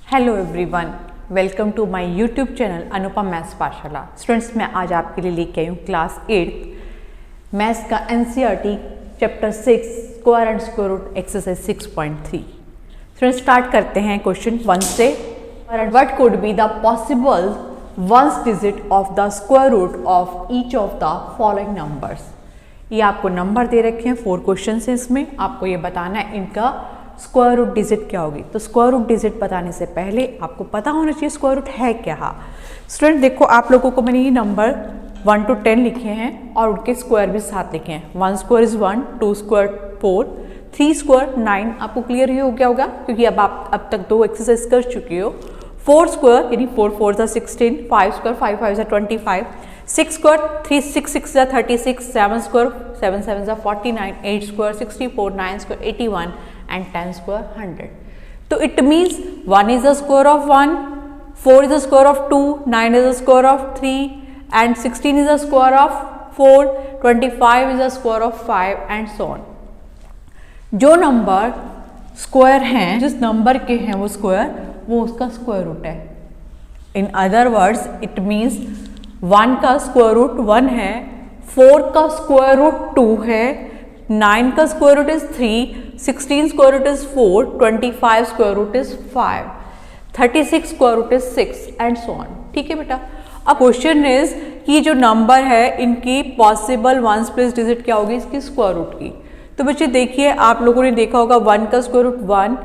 Hello everyone, welcome to my YouTube channel Anupam maths Pathshala. Students, मैं आज आपके लिए लेके आई हूँ क्लास 8 मैथ्स का NCERT chapter 6 square and square root exercise 6.3। Students, start करते हैं क्वेश्चन 1 से। What could be the possible ones digit of the square root of each of the following numbers. ये आपको नंबर दे रखे हैं, 4 क्वेश्चन है इसमें। आपको ये बताना है इनका स्क्वायर रूट डिजिट क्या होगी। तो स्क्वायर रूट डिजिट बताने से पहले आपको पता होना चाहिए स्क्वायर रूट है क्या। स्टूडेंट देखो, आप लोगों को मैंने ये नंबर 1 to 10 लिखे हैं और उनके स्क्वायर भी साथ लिखे हैं। 1 स्क्वायर इज 1, 2 स्क्वायर 4, 3 स्क्वायर 9। आपको क्लियर ही हो गया होगा क्योंकि अब तक 2 एक्सरसाइज कर चुके हो। 4 स्क्वायर यानी 4 4 16, 5 square 5 5 25, 6 square 3 6 6 36, 7 square 7 7 49, 8 square 64, 9 square 81 and 10 square 100. So it means 1 is the square of 1, 4 is the square of 2, 9 is the square of 3 and 16 is the square of 4, 25 is the square of 5 and so on. जो number square हैं, जिस number के हैं वो square, वो उसका square root है। In other words it means 1 का स्क्वायर रूट 1 है, 4 का स्क्वायर रूट 2 है, 9 का square root is 3, 16 square root is 4, 25 square root is 5, 36 square root is 6 and so on. ठीक है बेटा। अब क्वेश्चन इज कि जो नंबर है इनकी पॉसिबल वंस प्लेस डिजिट क्या होगी इसकी स्क्वायर रूट की। तो बच्चे देखिए, आप लोगों ने देखा होगा 1 का स्क्वायर रूट 1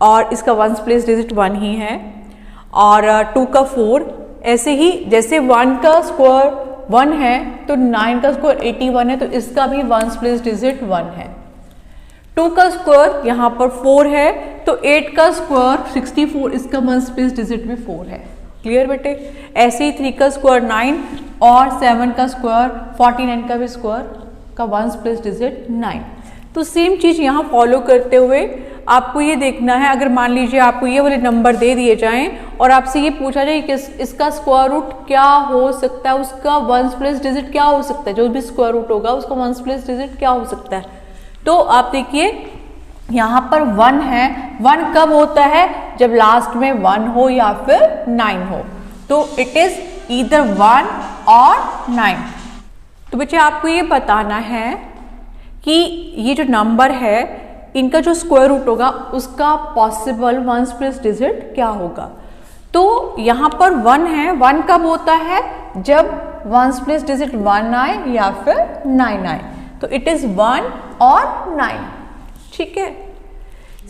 और इसका वंस प्लेस डिजिट 1 ही है, और 2 का 4। ऐसे ही जैसे 1 का स्क्वायर 1 है तो 9 का स्क्वायर 81 है, तो इसका भी वंस प्लेस डिजिट 1 है। 2 का स्क्वायर यहाँ पर 4 है तो 8 का स्क्वायर 64, इसका वंस प्लेस डिजिट भी 4 है। क्लियर बेटे। ऐसे ही 3 का स्क्वायर 9 और 7 का स्क्वायर 49 का भी स्क्वायर का वंस प्लेस डिजिट 9। तो सेम चीज यहाँ फॉलो करते हुए आपको ये देखना है, अगर मान लीजिए आपको ये वाले नंबर दे दिए जाएं और आपसे ये पूछा जाए कि इसका स्क्वायर रूट क्या हो सकता है, उसका वंस प्लेस डिजिट क्या हो सकता है, जो भी स्क्वायर रूट होगा उसका वंस प्लेस डिजिट क्या हो सकता है। तो आप देखिए यहाँ पर 1 है। 1 कब होता है? जब लास्ट में 1 हो या फिर 9 हो। तो इट इज ईदर 1 और 9। तो बच्चे आपको ये बताना है कि ये जो नंबर है इनका जो स्क्वायर रूट होगा उसका पॉसिबल वंस प्लेस डिजिट क्या होगा। तो यहाँ पर 1 है। 1 कब होता है? जब वंस प्लेस डिजिट 1 आए या फिर 9 आए। तो इट इज 1 और 9। ठीक है।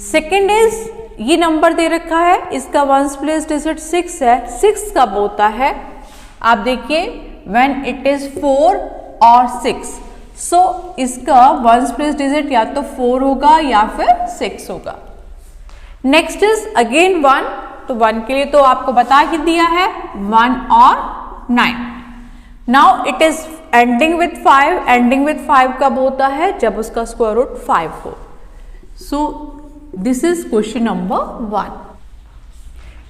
सेकेंड इज ये नंबर दे रखा है, इसका वंस प्लेस डिजिट 6 है। 6 कब होता है? आप देखिए व्हेन इट इज 4 और 6। सो इसका वंस प्लेस डिजिट या तो 4 होगा या फिर 6 होगा। Next is again 1। तो 1 के लिए तो आपको बता ही दिया है 1 और 9। Now it is ending with 5। Ending with 5 कब होता है? जब उसका स्क्वायर रूट 5 हो। So this is question number 1।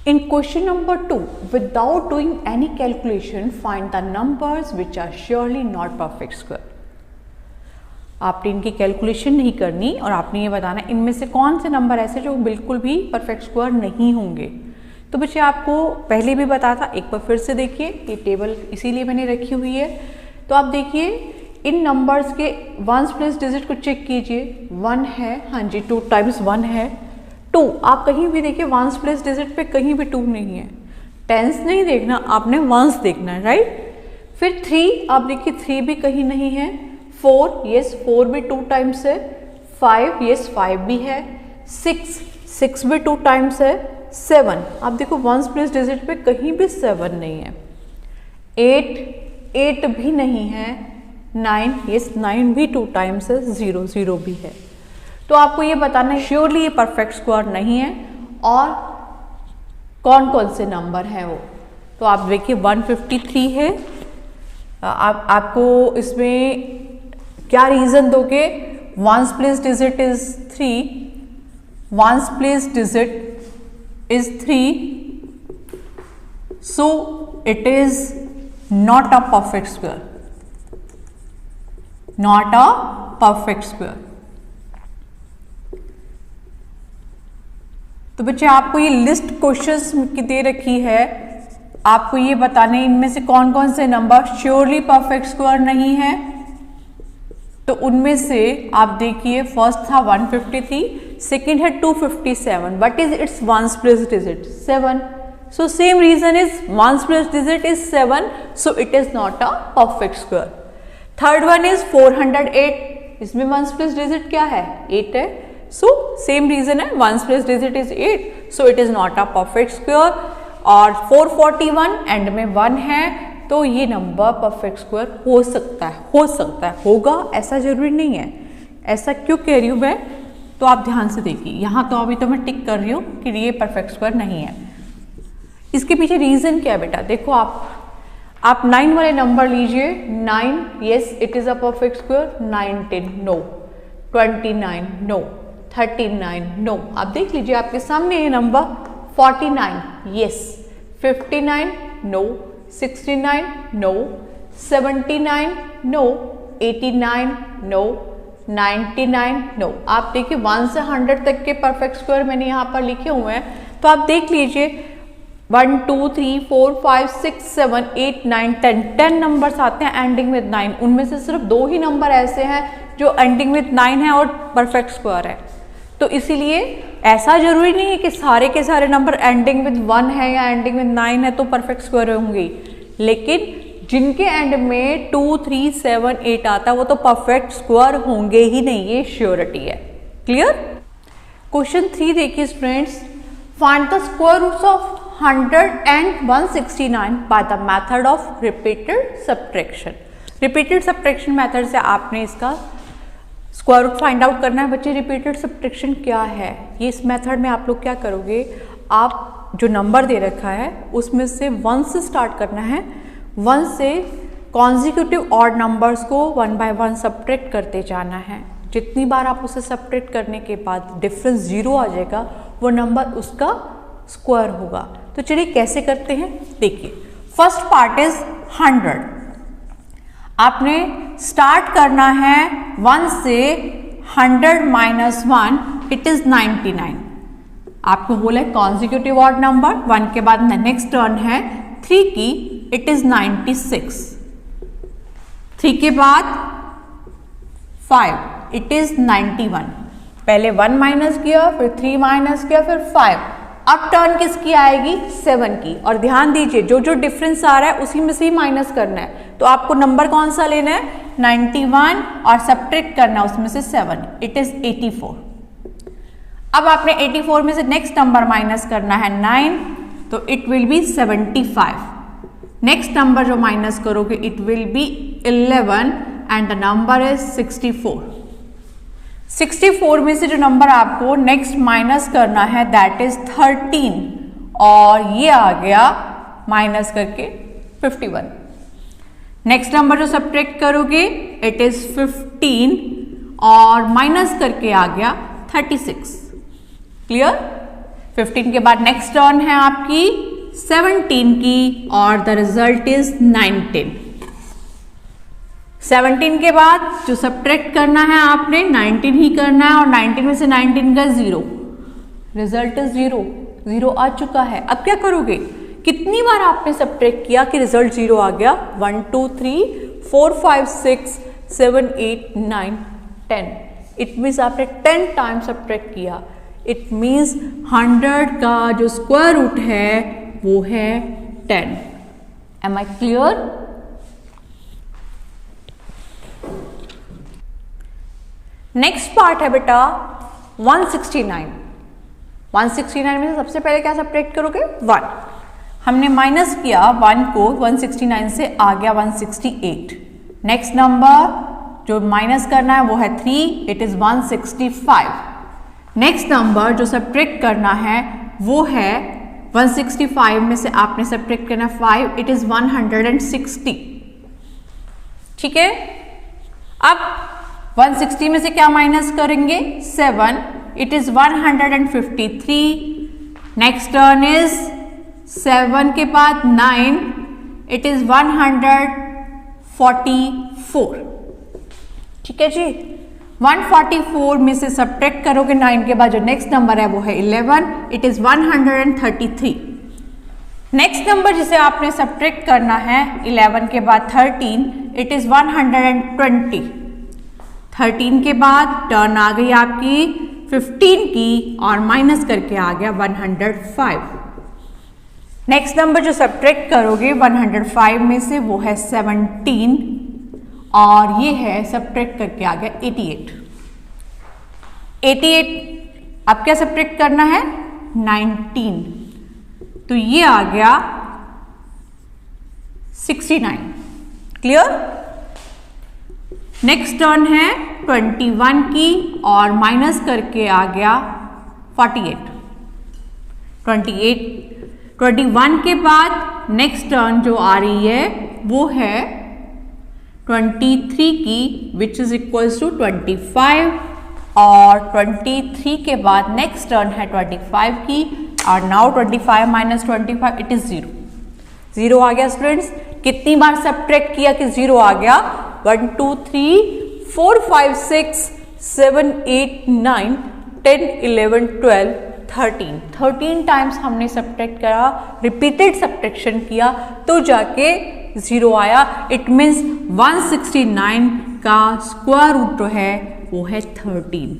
In question number 2, without doing any calculation, find the numbers which are surely not perfect square. आपने इनकी कैलकुलेशन नहीं करनी और आपने ये बताना इनमें से कौन से नंबर ऐसे जो बिल्कुल भी परफेक्ट स्क्वायर नहीं होंगे। तो बच्चे आपको पहले भी बताया था, एक बार फिर से देखिए, ये टेबल इसीलिए मैंने रखी हुई है। तो आप देखिए इन नंबर्स के वंस प्लेस डिजिट को चेक कीजिए। 1 है, हाँ जी, 2 टाइम्स 1 है। 2 आप कहीं भी देखिए वंस प्लेस डिजिट पे कहीं भी 2 नहीं है। टेंस नहीं देखना, आपने वंस देखना है, राइट। फिर 3 आप देखिए 3 भी कहीं नहीं है। 4 यस 4 भी 2 टाइम्स है। 5 यस 5 भी है। 6 भी 2 टाइम्स है। 7 आप देखो वंस प्लेस डिजिट पे कहीं भी 7 नहीं है। 8 भी नहीं है। 9 यस 9 भी 2 टाइम्स है। 0 भी है। तो आपको ये बताना है श्योरली ये परफेक्ट स्क्वायर नहीं है और कौन कौन से नंबर हैं वो। तो आप देखिए 153 है। आपको इसमें क्या रीजन दोगे? Once place digit is 3। Once place digit is 3, so it is not a perfect square. Not a perfect square. तो बच्चे आपको ये लिस्ट क्वेश्चंस की दे रखी है, आपको ये बताने इनमें से कौन कौन से नंबर श्योरली परफेक्ट स्क्वायर नहीं है। तो उनमें से आप देखिए, फर्स्ट था 153, सेकंड है 257। What is its ones place digit? 7। So same reason is ones place digit is 7, so it is not a perfect square. Third one is 408, इसमें वंस प्लेस डिजिट क्या है? 8 है। सो सेम रीजन है, ones place digit is 8, so it is not a perfect square. और 441 and में 1 है, तो ये नंबर परफेक्ट स्क्वायर हो सकता है, होगा, ऐसा जरूरी नहीं है। ऐसा क्यों कह रही हूँ मैं, तो आप ध्यान से देखिए, यहाँ तो अभी तो मैं टिक कर रही हूँ कि ये परफेक्ट स्क्वायर नहीं है। इसके पीछे रीजन क्या है बेटा? देखो आप 9 वाले नंबर लीजिए। 9, yes it is a perfect square. 19, no. 29, no. 39, no. आप देख लीजिए आपके सामने ये number. 49, yes. 59, no. 69, no. 79, no. 89, no. 99, no. आप देखिए 1 से 100 तक के परफेक्ट स्क्वायर मैंने यहाँ पर लिखे हुए हैं, तो आप देख लीजिए 1 2 3 4 5 6 7 8 9 10 10 नंबर्स आते हैं एंडिंग विद 9। उनमें से सिर्फ 2 ही नंबर ऐसे हैं जो एंडिंग विद 9 है और परफेक्ट स्क्वायर है। तो इसीलिए ऐसा जरूरी नहीं है कि सारे के सारे नंबर एंडिंग विद 1 है या एंडिंग विद 9 है तो परफेक्ट स्क्वायर होंगे, लेकिन जिनके एंड में 2 3 7 8 आता है वो तो परफेक्ट स्क्वायर होंगे ही नहीं, ये श्योरिटी है। क्लियर? क्वेश्चन 3 देखिए students, find the square roots of 100 and 169 by the method of repeated subtraction। Repeated subtraction method से आपने इसका स्क्वायर रूट फाइंड आउट करना है। बच्चे रिपीटेड सब्ट्रैक्शन क्या है? ये इस मेथड में आप लोग क्या करोगे, आप जो नंबर दे रखा है उसमें से 1 से स्टार्ट करना है। 1 से कॉन्जिक्यूटिव ऑड नंबर्स को 1 by 1 सब्ट्रैक्ट करते जाना है। जितनी बार आप उसे सब्ट्रैक्ट करने के बाद डिफरेंस 0 आ जाएगा, वो नंबर उसका स्क्वायर होगा। तो चलिए कैसे करते हैं, देखिए। First part is 100। आपने स्टार्ट करना है 1 से, 100 माइनस 1 इट इज 99। आपको बोला है कॉन्जिक्यूटिव ऑड नंबर, 1 के बाद नेक्स्ट टर्न है 3 की, इट इज 96। 3 के बाद 5, इट इज 91। पहले 1 माइनस किया, फिर 3 माइनस किया, फिर 5। अब टर्न किसकी आएगी? 7 की। और ध्यान दीजिए जो जो डिफरेंस आ रहा है उसी में से ही माइनस करना है। तो आपको नंबर कौन सा लेना है? 91 और सब्ट्रैक्ट करना है उसमें से 7, इट इज 84। अब आपने 84 में से नेक्स्ट नंबर माइनस करना है 9, तो it will be 75। Next number जो माइनस करोगे it will be 11 and the number is 64। 64 में से जो नंबर आपको नेक्स्ट माइनस करना है दैट इज 13, और ये आ गया माइनस करके 51। नेक्स्ट नंबर जो सब्ट्रैक्ट करोगे इट इज 15 और माइनस करके आ गया 36। क्लियर? 15 के बाद नेक्स्ट टर्न है आपकी 17 की और द रिजल्ट इज 19। 17 के बाद जो सब्ट्रैक्ट करना है आपने 19 ही करना है, और 19 में से 19 का 0, रिजल्ट इज 0। 0 आ चुका है। अब क्या करोगे? कितनी बार आपने सब्ट्रैक्ट किया कि रिजल्ट 0 आ गया? 1 2 3 4 5 6 7 8 9 10। इट मीन्स आपने 10 टाइम सब्ट्रैक्ट किया। इट मीन्स 100 का जो स्क्वायर रूट है वो है 10। Am I clear? Next part है बेटा 169। 169 में से सबसे पहले क्या सब्ट्रैक्ट करोगे? 1। हमने माइनस किया 1 को 169 से, आ गया 168। नेक्स्ट नंबर जो माइनस करना है वो है 3, इट इज 165। नेक्स्ट नंबर जो सब्ट्रैक्ट करना है वो है 165 में से आपने सब्ट्रैक्ट करना 5, इट इज 160। ठीक है? अब 160 में से क्या माइनस करेंगे? 7, it is 153। Next turn is 7 के बाद 9, इट इज 144। ठीक है जी? 144 में से सब्ट्रैक्ट करोगे 9 के बाद जो नेक्स्ट नंबर है वो है 11, इट इज 133। नेक्स्ट नंबर जिसे आपने सब्ट्रैक्ट करना है 11 के बाद 13, इट इज 120। 13 के बाद टर्न आ गई आपकी 15 की और माइनस करके आ गया 105। नेक्स्ट नंबर जो सब्ट्रैक्ट करोगे 105 में से वो है 17 और ये है सब्ट्रैक्ट करके आ गया 88। 88 अब क्या सब्ट्रैक्ट करना है 19, तो ये आ गया 69। क्लियर। नेक्स्ट टर्न है 21 की और माइनस करके आ गया 48। 21 के बाद नेक्स्ट टर्न जो आ रही है वो है 23 की विच इज इक्वल्स टू 25 और 23 के बाद नेक्स्ट टर्न है 25 की और नाउ 25 माइनस 25 इट इज 0। 0 आ गया स्टूडेंट्स। कितनी बार सब्ट्रैक्ट किया कि 0 आ गया? 1 2 3 4 5 6 7 8 9 10 11 12 13 टाइम्स हमने सब्ट्रैक्ट करा, रिपीटेड सब्ट्रैक्शन किया तो जाके 0 आया। इट मीन्स 169 का स्क्वायर रूट जो है वो है 13।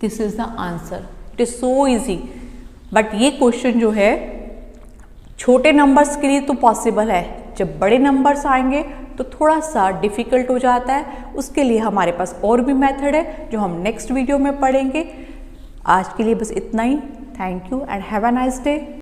This is the answer. It is so easy. But ये क्वेश्चन जो है छोटे नंबर्स के लिए तो पॉसिबल है, जब बड़े नंबर्स आएंगे तो थोड़ा सा डिफिकल्ट हो जाता है। उसके लिए हमारे पास और भी मेथड है जो हम नेक्स्ट वीडियो में पढ़ेंगे। आज के लिए बस इतना ही। Thank you and have a nice day.